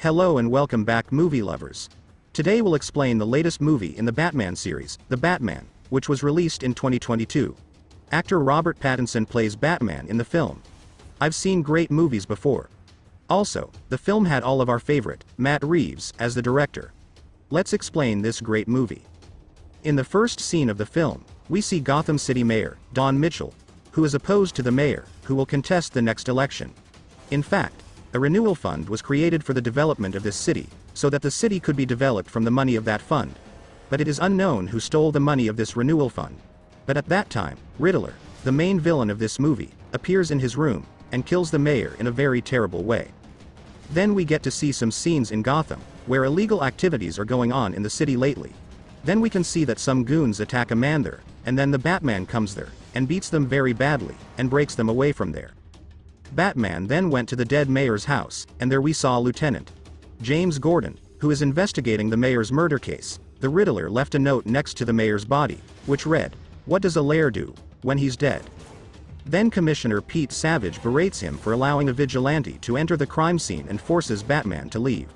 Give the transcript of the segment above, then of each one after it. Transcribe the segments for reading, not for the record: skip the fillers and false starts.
Hello and welcome back, movie lovers. Today we'll explain the latest movie in the Batman series, The Batman, which was released in 2022. Actor Robert Pattinson plays Batman in the film. I've seen great movies before. Also, the film had all of our favorite, Matt Reeves, as the director. Let's explain this great movie. In the first scene of the film, we see Gotham City Mayor, Don Mitchell, who is opposed to the mayor, who will contest the next election. In fact, a renewal fund was created for the development of this city, so that the city could be developed from the money of that fund. But it is unknown who stole the money of this renewal fund. But at that time, Riddler, the main villain of this movie, appears in his room, and kills the mayor in a very terrible way. Then we get to see some scenes in Gotham, where illegal activities are going on in the city lately. Then we can see that some goons attack a man there, and then the Batman comes there, and beats them very badly, and breaks them away from there. Batman then went to the dead mayor's house, and there we saw Lieutenant James Gordon, who is investigating the mayor's murder case. The Riddler left a note next to the mayor's body, which read, "What does a lair do when he's dead?" Then Commissioner Pete Savage berates him for allowing a vigilante to enter the crime scene and forces Batman to leave.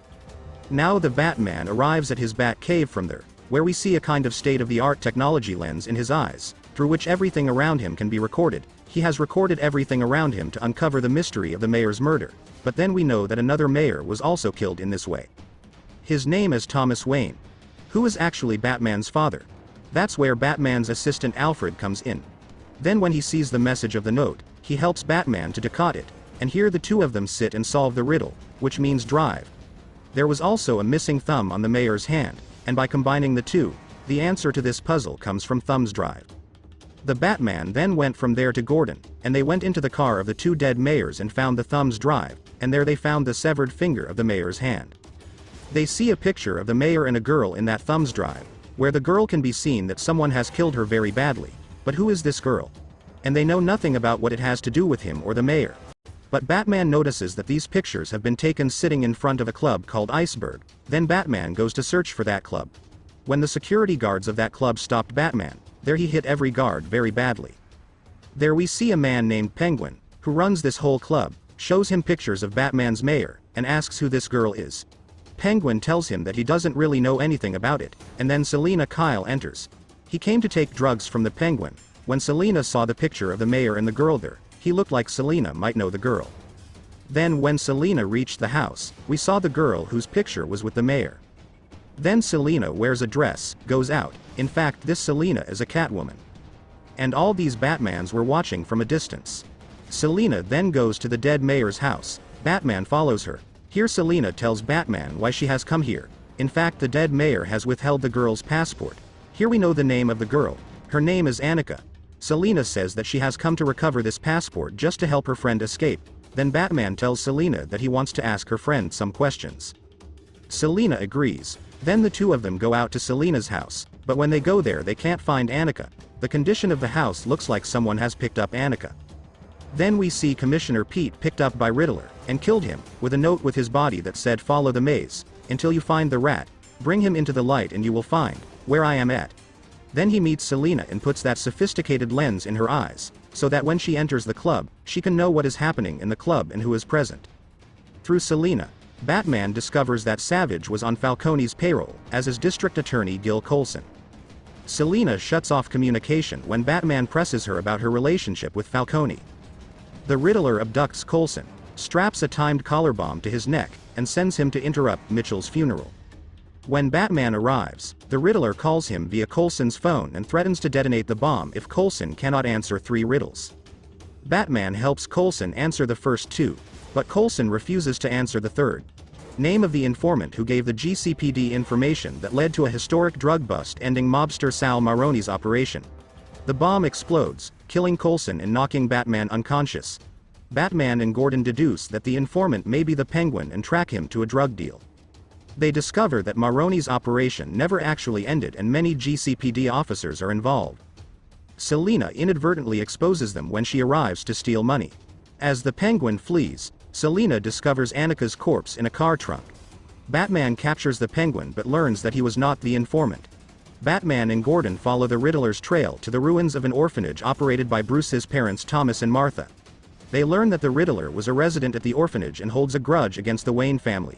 Now the Batman arrives at his Bat Cave from there, where we see a kind of state-of-the-art technology lens in his eyes, through which everything around him can be recorded. He has recorded everything around him to uncover the mystery of the mayor's murder, but then we know that another mayor was also killed in this way. His name is Thomas Wayne, who is actually Batman's father. That's where Batman's assistant Alfred comes in. Then when he sees the message of the note, he helps Batman to decode it, and here the two of them sit and solve the riddle, which means drive. There was also a missing thumb on the mayor's hand, and by combining the two, the answer to this puzzle comes from Thumb's drive. The Batman then went from there to Gordon, and they went into the car of the two dead mayors and found the Thumb's drive, and there they found the severed finger of the mayor's hand. They see a picture of the mayor and a girl in that Thumb's drive, where the girl can be seen that someone has killed her very badly. But who is this girl? And they know nothing about what it has to do with him or the mayor. But Batman notices that these pictures have been taken sitting in front of a club called Iceberg. Then Batman goes to search for that club. When the security guards of that club stopped Batman, there he hit every guard very badly. There we see a man named Penguin, who runs this whole club, shows him pictures of Batman's mayor, and asks who this girl is. Penguin tells him that he doesn't really know anything about it, and then Selina Kyle enters. He came to take drugs from the Penguin. When Selina saw the picture of the mayor and the girl there, he looked like Selina might know the girl. Then when Selina reached the house, we saw the girl whose picture was with the mayor. Then Selina wears a dress, goes out. In fact, this Selina is a Catwoman. And all these Batmans were watching from a distance. Selina then goes to the dead mayor's house. Batman follows her. Here Selina tells Batman why she has come here. In fact, the dead mayor has withheld the girl's passport. Here we know the name of the girl. Her name is Annika. Selina says that she has come to recover this passport just to help her friend escape. Then Batman tells Selina that he wants to ask her friend some questions. Selina agrees. Then the two of them go out to Selina's house, but when they go there they can't find Annika. The condition of the house looks like someone has picked up Annika. Then we see Commissioner Pete picked up by Riddler, and killed him, with a note with his body that said, "Follow the maze, until you find the rat, bring him into the light and you will find, where I am at." Then he meets Selina and puts that sophisticated lens in her eyes, so that when she enters the club, she can know what is happening in the club and who is present. Through Selina, Batman discovers that Savage was on Falcone's payroll, as is District Attorney Gil Colson. Selina shuts off communication when Batman presses her about her relationship with Falcone. The Riddler abducts Colson, straps a timed collar bomb to his neck, and sends him to interrupt Mitchell's funeral. When Batman arrives, the Riddler calls him via Colson's phone and threatens to detonate the bomb if Colson cannot answer 3 riddles. Batman helps Colson answer the first 2, but Colson refuses to answer the third. Name of the informant who gave the GCPD information that led to a historic drug bust ending mobster Sal Maroni's operation. The bomb explodes, killing Colson and knocking Batman unconscious. Batman and Gordon deduce that the informant may be the Penguin and track him to a drug deal. They discover that Maroni's operation never actually ended and many GCPD officers are involved. Selina inadvertently exposes them when she arrives to steal money. As the Penguin flees, Selina discovers Annika's corpse in a car trunk. Batman captures the Penguin but learns that he was not the informant. Batman and Gordon follow the Riddler's trail to the ruins of an orphanage operated by Bruce's parents Thomas and Martha. They learn that the Riddler was a resident at the orphanage and holds a grudge against the Wayne family.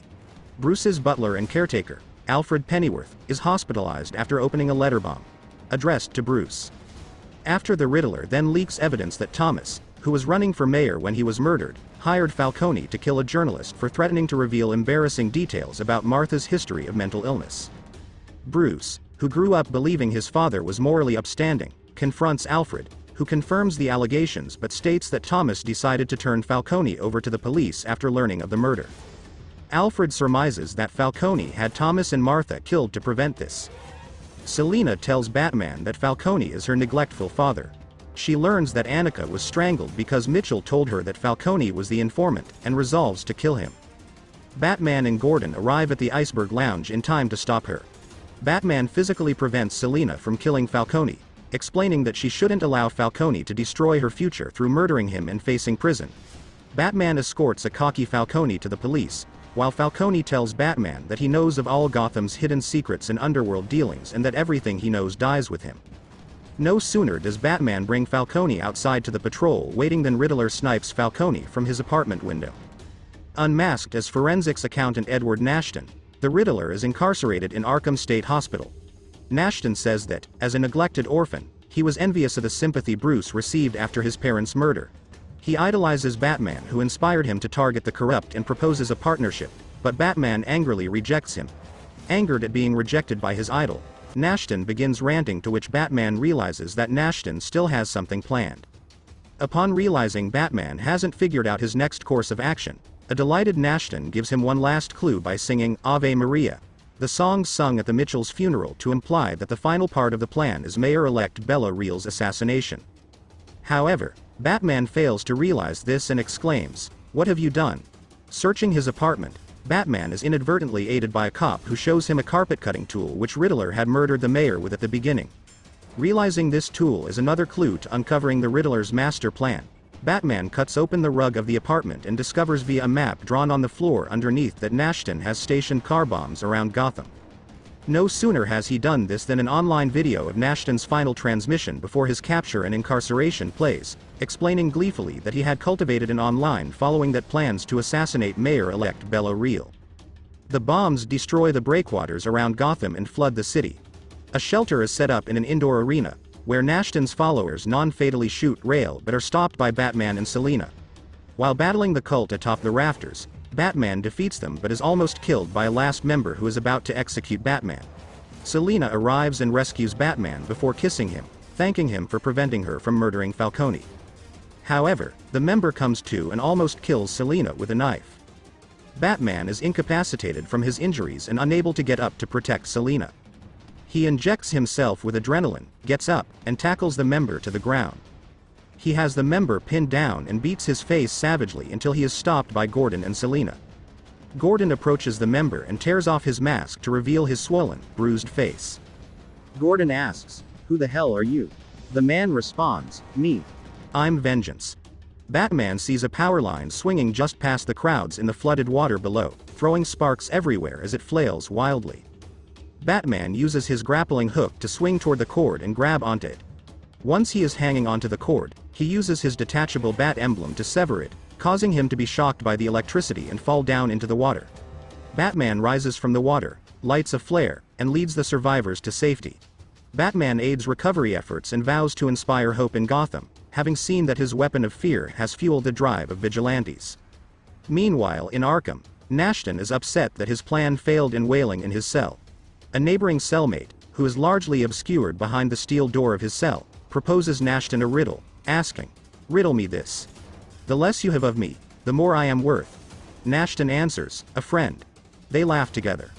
Bruce's butler and caretaker, Alfred Pennyworth, is hospitalized after opening a letter bomb addressed to Bruce. After the Riddler then leaks evidence that Thomas, who was running for mayor when he was murdered, hired Falcone to kill a journalist for threatening to reveal embarrassing details about Martha's history of mental illness. Bruce, who grew up believing his father was morally upstanding, confronts Alfred, who confirms the allegations but states that Thomas decided to turn Falcone over to the police after learning of the murder. Alfred surmises that Falcone had Thomas and Martha killed to prevent this. Selina tells Batman that Falcone is her neglectful father. She learns that Annika was strangled because Mitchell told her that Falcone was the informant and resolves to kill him. Batman and Gordon arrive at the Iceberg Lounge in time to stop her. Batman physically prevents Selina from killing Falcone, explaining that she shouldn't allow Falcone to destroy her future through murdering him and facing prison. Batman escorts a cocky Falcone to the police, while Falcone tells Batman that he knows of all Gotham's hidden secrets and underworld dealings and that everything he knows dies with him. No sooner does Batman bring Falcone outside to the patrol waiting than Riddler snipes Falcone from his apartment window. Unmasked as forensics accountant Edward Nashton, the Riddler is incarcerated in Arkham State Hospital. Nashton says that, as a neglected orphan, he was envious of the sympathy Bruce received after his parents' murder. He idolizes Batman, who inspired him to target the corrupt and proposes a partnership, but Batman angrily rejects him. Angered at being rejected by his idol, Nashton begins ranting, to which Batman realizes that Nashton still has something planned. Upon realizing Batman hasn't figured out his next course of action, a delighted Nashton gives him one last clue by singing Ave Maria, the song sung at the Mitchells' funeral, to imply that the final part of the plan is Mayor-elect Bella Real's assassination. However, Batman fails to realize this and exclaims, "What have you done?" Searching his apartment, Batman is inadvertently aided by a cop who shows him a carpet-cutting tool which Riddler had murdered the mayor with at the beginning. Realizing this tool is another clue to uncovering the Riddler's master plan, Batman cuts open the rug of the apartment and discovers via a map drawn on the floor underneath that Nashton has stationed car bombs around Gotham. No sooner has he done this than an online video of Nashton's final transmission before his capture and incarceration plays, explaining gleefully that he had cultivated an online following that plans to assassinate Mayor-elect Bella Real. The bombs destroy the breakwaters around Gotham and flood the city. A shelter is set up in an indoor arena, where Nashton's followers non-fatally shoot Rail but are stopped by Batman and Selina. While battling the cult atop the rafters, Batman defeats them but is almost killed by a last member who is about to execute Batman. Selina arrives and rescues Batman before kissing him, thanking him for preventing her from murdering Falcone. However, the member comes to and almost kills Selina with a knife. Batman is incapacitated from his injuries and unable to get up to protect Selina. He injects himself with adrenaline, gets up, and tackles the member to the ground. He has the member pinned down and beats his face savagely until he is stopped by Gordon and Selina. Gordon approaches the member and tears off his mask to reveal his swollen, bruised face. Gordon asks, "Who the hell are you?" The man responds, "Me. I'm Vengeance." Batman sees a power line swinging just past the crowds in the flooded water below, throwing sparks everywhere as it flails wildly. Batman uses his grappling hook to swing toward the cord and grab onto it. Once he is hanging onto the cord, he uses his detachable bat emblem to sever it, causing him to be shocked by the electricity and fall down into the water. Batman rises from the water, lights a flare, and leads the survivors to safety. Batman aids recovery efforts and vows to inspire hope in Gotham, having seen that his weapon of fear has fueled the drive of vigilantes. Meanwhile, in Arkham, Nashton is upset that his plan failed in wailing in his cell. A neighboring cellmate, who is largely obscured behind the steel door of his cell, proposes Nashton a riddle, asking, "Riddle me this. The less you have of me, the more I am worth." Nashton answers, "A friend." They laugh together.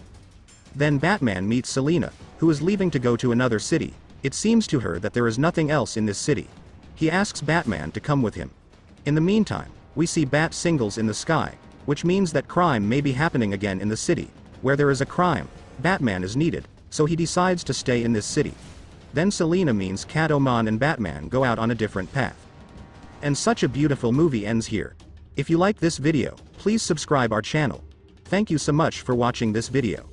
Then Batman meets Selina, who is leaving to go to another city. It seems to her that there is nothing else in this city. He asks Batman to come with him. In the meantime, we see bat singles in the sky, which means that crime may be happening again in the city. Where there is a crime, Batman is needed, so he decides to stay in this city. Then Selina means Catwoman and Batman go out on a different path. And such a beautiful movie ends here. If you like this video, please subscribe our channel. Thank you so much for watching this video.